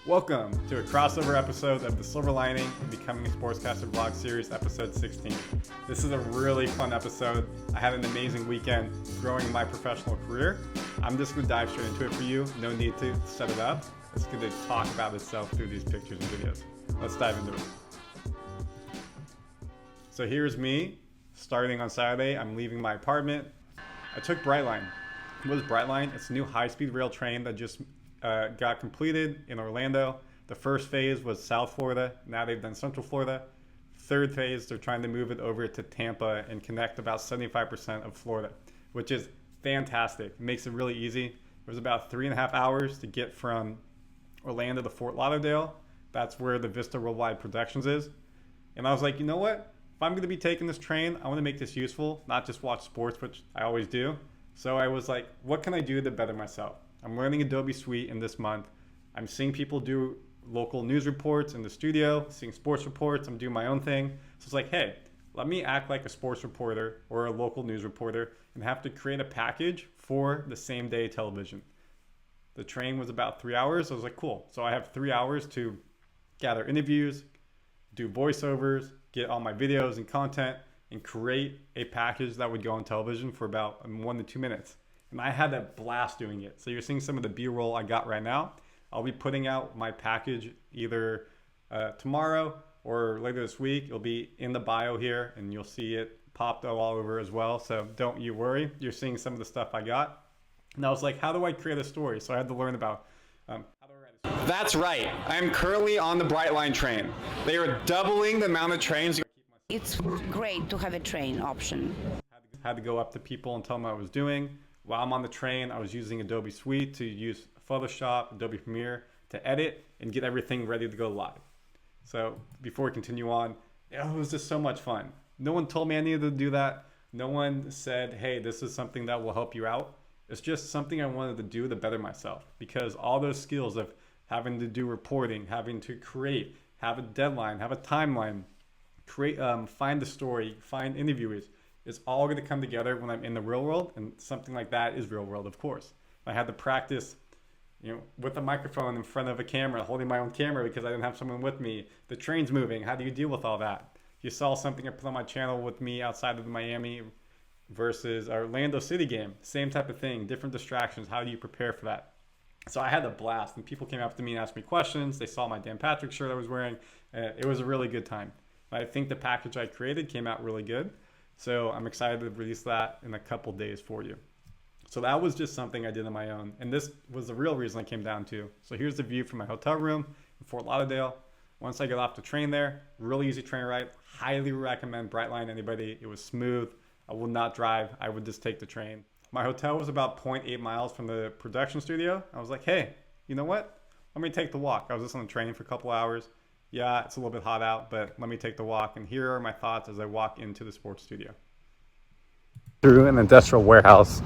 Welcome to a crossover episode of The Silver Lining and Becoming a Sportscaster vlog series, episode 16. This is a really fun episode. I had an amazing weekend growing my professional career. I'm just going to dive straight into it for you. No need to set it up. It's going to talk about itself through these pictures and videos. Let's dive into it. So here's me starting on Saturday. I'm leaving my apartment. I took Brightline. What is Brightline? It's a new high-speed rail train that just got completed in Orlando. The first phase was South Florida. Now they've done Central Florida. Third phase, they're trying to move it over to Tampa and connect about 75% of Florida, which is fantastic. It makes it really easy. It was about 3.5 hours to get from Orlando to Fort Lauderdale. That's where the Vista Worldwide Productions is. And I was like, you know what? If I'm going to be taking this train, I want to make this useful, not just watch sports, which I always do. So I was like, what can I do to better myself? I'm learning Adobe Suite in this month. I'm seeing people do local news reports in the studio, seeing sports reports. I'm doing my own thing. So it's like, hey, let me act like a sports reporter or a local news reporter and have to create a package for the same day television. The train was about 3 hours. I was like, cool. So I have 3 hours to gather interviews, do voiceovers, get all my videos and content, and create a package that would go on television for about 1 to 2 minutes. And I had a blast doing it. So you're seeing some of the B-roll I got right now. I'll be putting out my package either tomorrow or later this week. It'll be in the bio here, and you'll see it popped all over as well. So don't you worry. You're seeing some of the stuff I got. And I was like, how do I create a story? So I had to learn about how to write a story. That's right. I'm currently on the Brightline train. They are doubling the amount of trains. It's great to have a train option. Had to go up to people and tell them what I was doing. While I'm on the train, I was using Adobe Suite to use Photoshop, Adobe Premiere to edit and get everything ready to go live. So before we continue on, it was just so much fun. No one told me I needed to do that. No one said, hey, this is something that will help you out. It's just something I wanted to do to better myself, because all those skills of having to do reporting, having to create, have a deadline, have a timeline, create, find the story, find interviewers, it's all going to come together when I'm in the real world, and something like that is real world, of course. I had to practice, with a microphone in front of a camera, holding my own camera because I didn't have someone with me. The train's moving. How do you deal with all that? You saw something I put on my channel with me outside of the Miami versus Orlando City game. Same type of thing, different distractions. How do you prepare for that? So I had a blast, and people came up to me and asked me questions. They saw my Dan Patrick shirt I was wearing. It was a really good time. I think the package I created came out really good. So I'm excited to release that in a couple days for you. So that was just something I did on my own. And this was the real reason I came down to. So here's the view from my hotel room in Fort Lauderdale. Once I got off the train there, really easy train ride. Highly recommend Brightline to anybody. It was smooth. I would not drive. I would just take the train. My hotel was about 0.8 miles from the production studio. I was like, hey, you know what? Let me take the walk. I was just on the train for a couple hours. Yeah, it's a little bit hot out, but let me take the walk. And here are my thoughts as I walk into the sports studio. Through an industrial warehouse.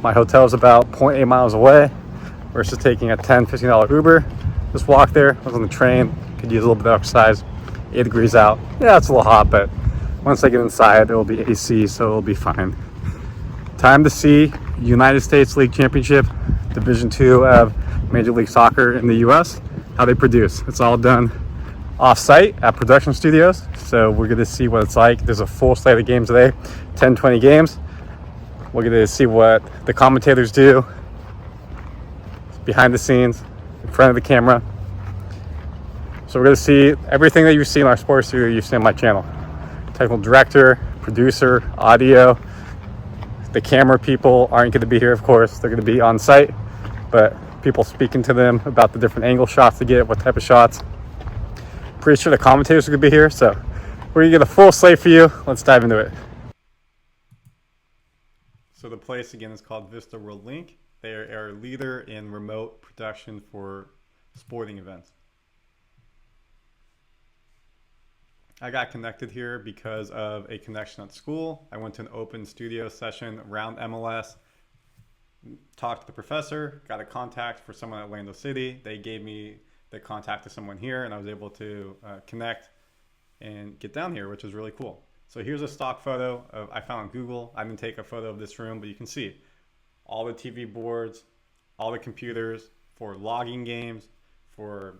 My hotel is about 0.8 miles away versus taking a $10, $15 Uber. Just walk there. I was on the train. Could use a little bit of exercise. 8 degrees out. Yeah, it's a little hot, but once I get inside, it'll be AC, so it'll be fine. Time to see United States League Championship, Division II of Major League Soccer in the U.S., how they produce. It's all done off-site at production studios, so we're going to see what it's like. There's a full slate of games today, 10, 20 games. We're going to see what the commentators do behind the scenes, in front of the camera. So we're going to see everything that you see in our sports studio, you see on my channel. Technical director, producer, audio. The camera people aren't going to be here, of course. They're going to be on site, but people speaking to them about the different angle shots to get, what type of shots. Pretty sure the commentators are going to be here, so we're going to get a full slate for you. Let's dive into it. So the place, again, is called Vista World Link. They are a leader in remote production for sporting events. I got connected here because of a connection at school. I went to an open studio session around MLS, talked to the professor, got a contact for someone at Orlando City. They gave me the contact to someone here, and I was able to connect and get down here, which is really cool. So here's a stock photo I found on Google. I didn't take a photo of this room, but you can see all the TV boards, all the computers for logging games, for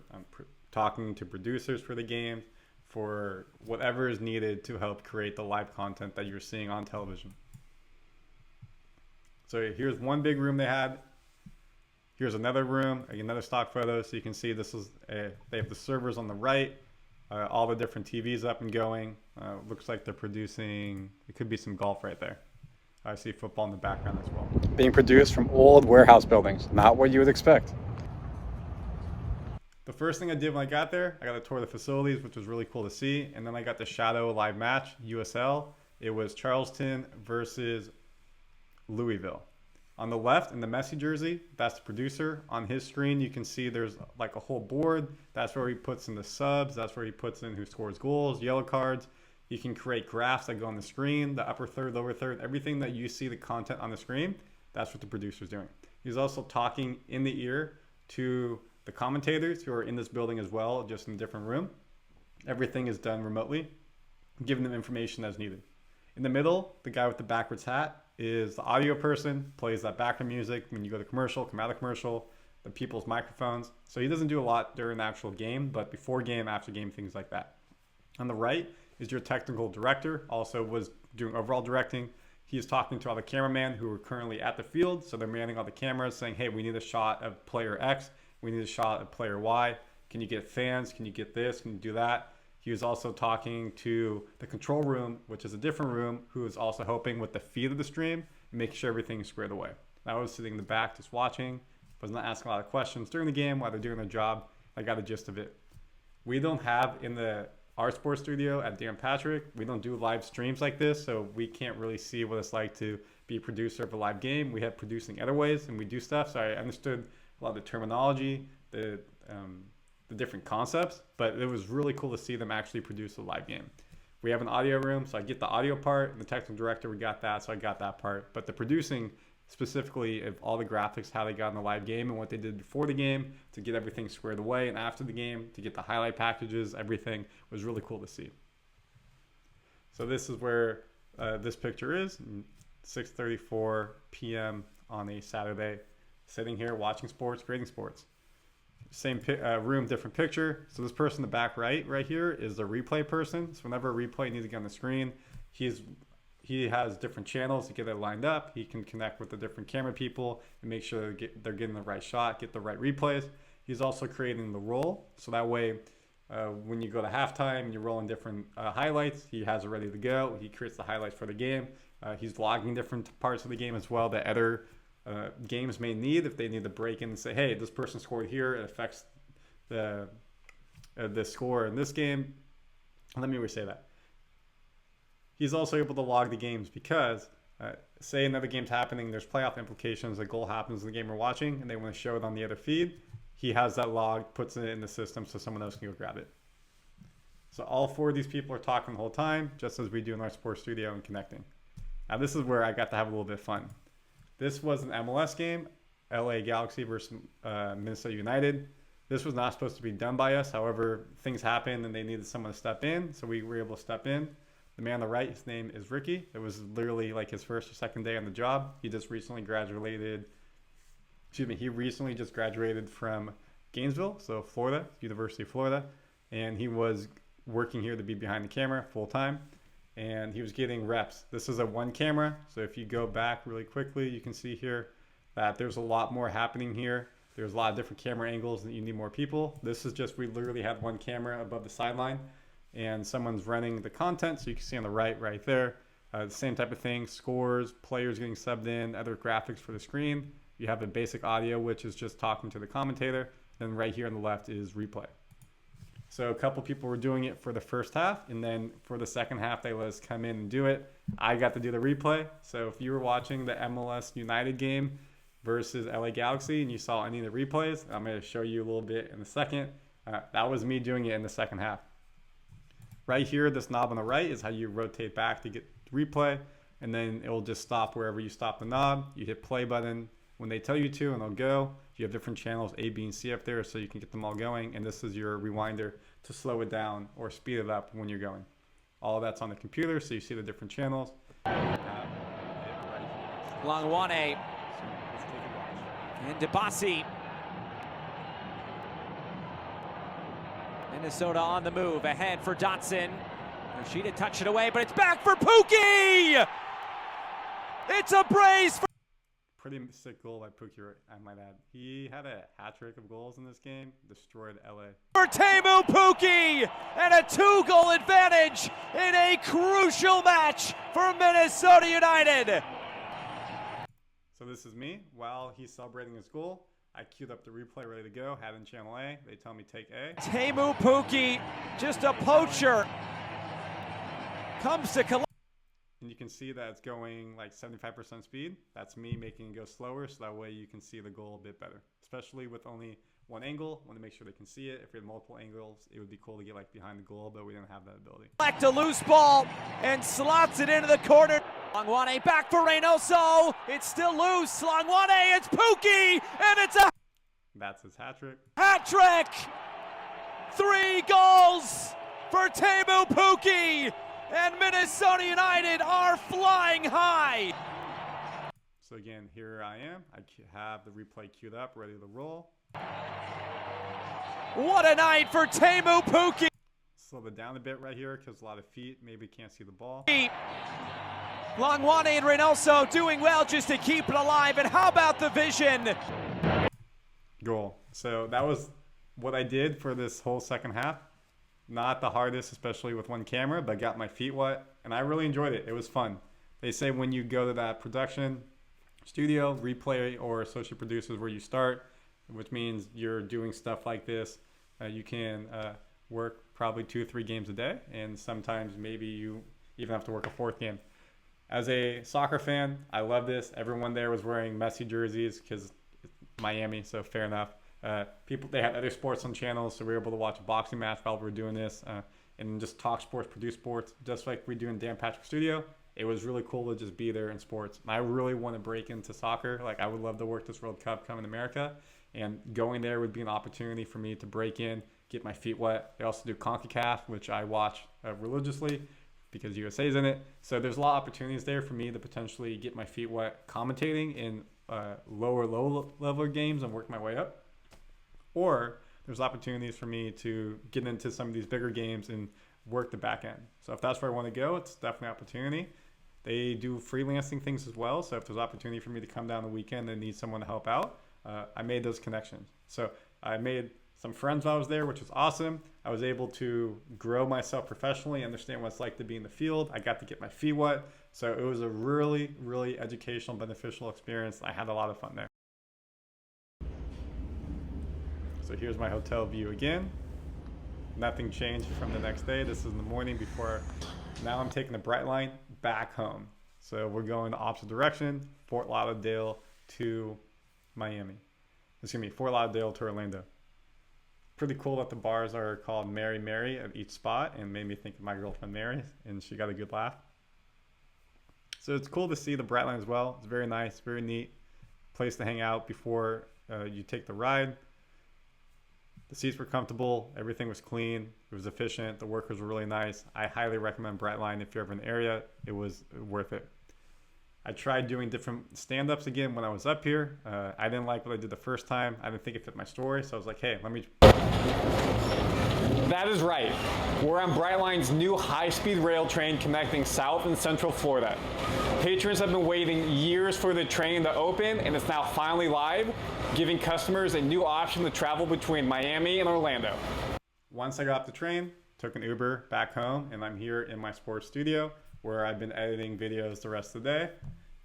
talking to producers for the game, for whatever is needed to help create the live content that you're seeing on television. So here's one big room they had. Here's another room, another stock photo. So you can see this is they have the servers on the right, all the different TVs up and going. Looks like they're producing, it could be some golf right there. I see football in the background as well. Being produced from old warehouse buildings, not what you would expect. The first thing I did when I got there, I got a tour of the facilities, which was really cool to see. And then I got the shadow live match, USL. It was Charleston versus Louisville. On the left, in the Messi jersey, that's the producer. On his screen, you can see there's like a whole board. That's where he puts in the subs. That's where he puts in who scores goals, yellow cards. You can create graphs that go on the screen, the upper third, lower third, everything that you see the content on the screen, that's what the producer's doing. He's also talking in the ear to the commentators who are in this building as well, just in a different room. Everything is done remotely, giving them information as needed. In the middle, the guy with the backwards hat is the audio person, plays that background music when you go to commercial, come out of commercial, the people's microphones. So he doesn't do a lot during the actual game, but before game, after game, things like that. On the right is your technical director, also was doing overall directing. He's talking to all the cameramen who are currently at the field. So they're manning all the cameras saying, hey, we need a shot of player X. We need a shot of player Y. Can you get fans? Can you get this? Can you do that? He was also talking to the control room, which is a different room, who is also helping with the feed of the stream and making sure everything's squared away. I was sitting in the back just watching, was not asking a lot of questions during the game while they're doing their job. I got the gist of it. We don't have in our sports studio at Dan Patrick, we don't do live streams like this, so we can't really see what it's like to be a producer of a live game. We have producing other ways and we do stuff, so I understood a lot of the terminology, the different concepts, but it was really cool to see them actually produce a live game. We have an audio room, so I get the audio part, and the technical director, we got that, so I got that part. But the producing specifically of all the graphics, how they got in the live game and what they did before the game to get everything squared away, and after the game to get the highlight packages, everything was really cool to see. So this is where this picture is, 6:34 p.m. on a Saturday, sitting here watching sports, grading sports. Same room, different picture. So this person in the back right here is the replay person. So whenever a replay needs to get on the screen, he has different channels to get it lined up. He can connect with the different camera people and make sure they're getting the right shot, get the right replays. He's also creating the roll. So that way, when you go to halftime and you're rolling different highlights, he has it ready to go. He creates the highlights for the game. He's logging different parts of the game as well that other games may need. If they need to break in and say, hey, this person scored here, it affects the score in this game. Let me re-say that. He's also able to log the games because say another game's happening, there's playoff implications, a goal happens in the game we're watching and they want to show it on the other feed. He has that log, puts it in the system so someone else can go grab it. So all four of these people are talking the whole time, just as we do in our sports studio and connecting. Now this is where I got to have a little bit of fun. This was an MLS game, LA Galaxy versus Minnesota United. This was not supposed to be done by us. However, things happened and they needed someone to step in, so we were able to step in. The man on the right, his name is Ricky. It was literally like his first or second day on the job. He recently just graduated from Gainesville, so Florida, University of Florida. And he was working here to be behind the camera full time. And he was getting reps. This is a one camera, so if you go back really quickly, you can see here that there's a lot more happening here. There's a lot of different camera angles and you need more people. This is just, we literally had one camera above the sideline and someone's running the content, so you can see on the right there, the same type of thing, scores, players getting subbed in, other graphics for the screen. You have the basic audio, which is just talking to the commentator. Then right here on the left is replay. So a couple people were doing it for the first half, and then for the second half, they let us come in and do it. I got to do the replay. So if you were watching the MLS United game versus LA Galaxy and you saw any of the replays, I'm going to show you a little bit in a second. That was me doing it in the second half. Right here, this knob on the right is how you rotate back to get replay, and then it will just stop wherever you stop the knob. You hit play button when they tell you to, and it'll go. You have different channels, A, B, and C up there, so you can get them all going. And this is your rewinder to slow it down or speed it up when you're going. All of that's on the computer, so you see the different channels. Langwane and Debasi. Minnesota on the move, ahead for Dotson. Yoshida touch it away, but it's back for Pookie! It's a brace for... Pretty sick goal by Pookie, I might add. He had a hat trick of goals in this game, destroyed LA. For Teemu Pukki, and a 2-goal advantage in a crucial match for Minnesota United. So this is me. While he's celebrating his goal, I queued up the replay ready to go, had in channel A. They tell me take A. Teemu Pukki, just a poacher, comes to collect. And you can see that it's going like 75% speed. That's me making it go slower, so that way you can see the goal a bit better. Especially with only one angle, want to make sure they can see it. If we had multiple angles, it would be cool to get like behind the goal, but we didn't have that ability. Collect a loose ball and slots it into the corner. Slangwane back for Reynoso. It's still loose. Slangwane, it's Pukki, and it's a... That's his hat trick. Hat trick! 3 goals for Teemu Pukki, and Minnesota United are flying high. So again, here I am. I have the replay queued up, ready to roll. What a night for Teemu Pukki. Slow it down a bit right here because a lot of feet, maybe can't see the ball. Slangwane and Reynoso doing well just to keep it alive. And how about the vision? Goal. So that was what I did for this whole second half. Not the hardest, especially with one camera, but got my feet wet, and I really enjoyed it. It was fun. They say when you go to that production studio, replay, or associate producers where you start, which means you're doing stuff like this, you can work probably 2 or 3 games a day, and sometimes maybe you even have to work a 4th game. As a soccer fan, I love this. Everyone there was wearing Messi jerseys because Miami, so fair enough. They had other sports on channels, so we were able to watch a boxing match while we were doing this and just talk sports, produce sports, just like we do in Dan Patrick Studio. It was really cool to just be there in sports. I really want to break into soccer. Like, I would love to work this World Cup coming to America, and going there would be an opportunity for me to break in, get my feet wet. They also do CONCACAF, which I watch religiously because USA's in it. So there's a lot of opportunities there for me to potentially get my feet wet commentating in lower level games and work my way up. Or there's opportunities for me to get into some of these bigger games and work the back end. So if that's where I want to go, it's definitely an opportunity. They do freelancing things as well. So if there's opportunity for me to come down the weekend and need someone to help out, I made those connections. So I made some friends while I was there, which was awesome. I was able to grow myself professionally, understand what it's like to be in the field. I got to get my feet wet. So it was a really, really educational, beneficial experience. I had a lot of fun there. So here's my hotel view again. Nothing changed from the next day. This is in the morning before. Now I'm taking the Brightline back home. So we're going the opposite direction, Fort Lauderdale to Miami. Fort Lauderdale to Orlando. Pretty cool that the bars are called Mary Mary at each spot, and made me think of my girlfriend Mary, and she got a good laugh. So it's cool to see the Brightline as well. It's very nice, very neat place to hang out before you take the ride. The seats were comfortable, everything was clean, it was efficient, the workers were really nice. I highly recommend Brightline if you're ever in the area. It was worth it. I tried doing different stand-ups again when I was up here. I didn't like what I did the first time. I didn't think it fit my story, so I was like, hey, let me... That is right. We're on Brightline's new high-speed rail train connecting South and Central Florida. Patrons have been waiting years for the train to open, and it's now finally live, giving customers a new option to travel between Miami and Orlando. Once I got off the train, took an Uber back home, and I'm here in my sports studio where I've been editing videos the rest of the day.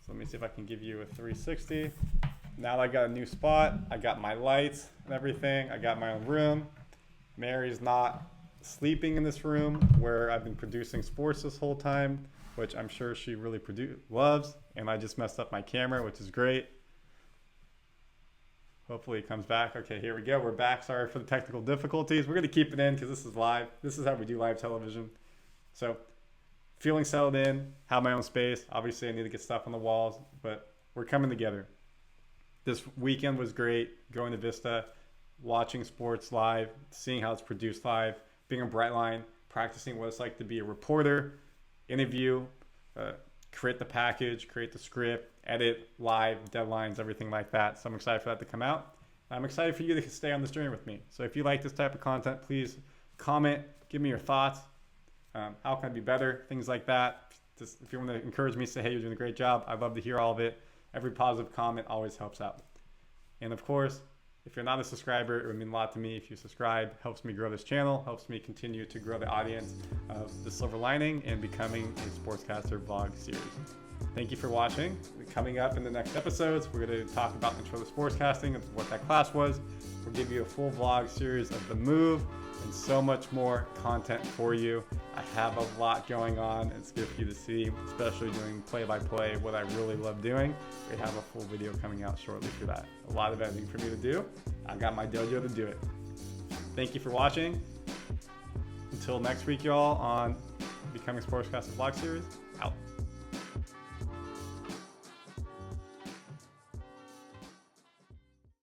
So let me see if I can give you a 360. Now that I got a new spot, I got my lights and everything. I got my own room. Mary's not sleeping in this room where I've been producing sports this whole time, which I'm sure she really loves. And I just messed up my camera, which is great. Hopefully it comes back. Okay, here we go. We're back. Sorry for the technical difficulties. We're going to keep it in because this is live. This is how we do live television. So feeling settled in, have my own space. Obviously, I need to get stuff on the walls, but we're coming together. This weekend was great. Going to Vista, watching sports live, seeing how it's produced live, being on Brightline, practicing what it's like to be a reporter, interview, create the package, create the script, edit, live, deadlines, everything like that. So I'm excited for that to come out. I'm excited for you to stay on this journey with me. So if you like this type of content, please comment, give me your thoughts. How can I be better? Things like that. Just if you want to encourage me, say, hey, you're doing a great job. I'd love to hear all of it. Every positive comment always helps out. And of course, if you're not a subscriber, it would mean a lot to me if you subscribe. Helps me grow this channel, helps me continue to grow the audience of The Silver Lining and becoming a Sportscaster vlog series. Thank you for watching. Coming up in the next episodes, we're going to talk about Intro to Sportscasting and what that class was. We'll give you a full vlog series of the move and so much more content for you. I have a lot going on. It's good for you to see, especially doing play-by-play, what I really love doing. We have a full video coming out shortly for that. A lot of editing for me to do. I got my dojo to do it. Thank you for watching. Until next week, y'all, on Becoming Sportscaster vlog series.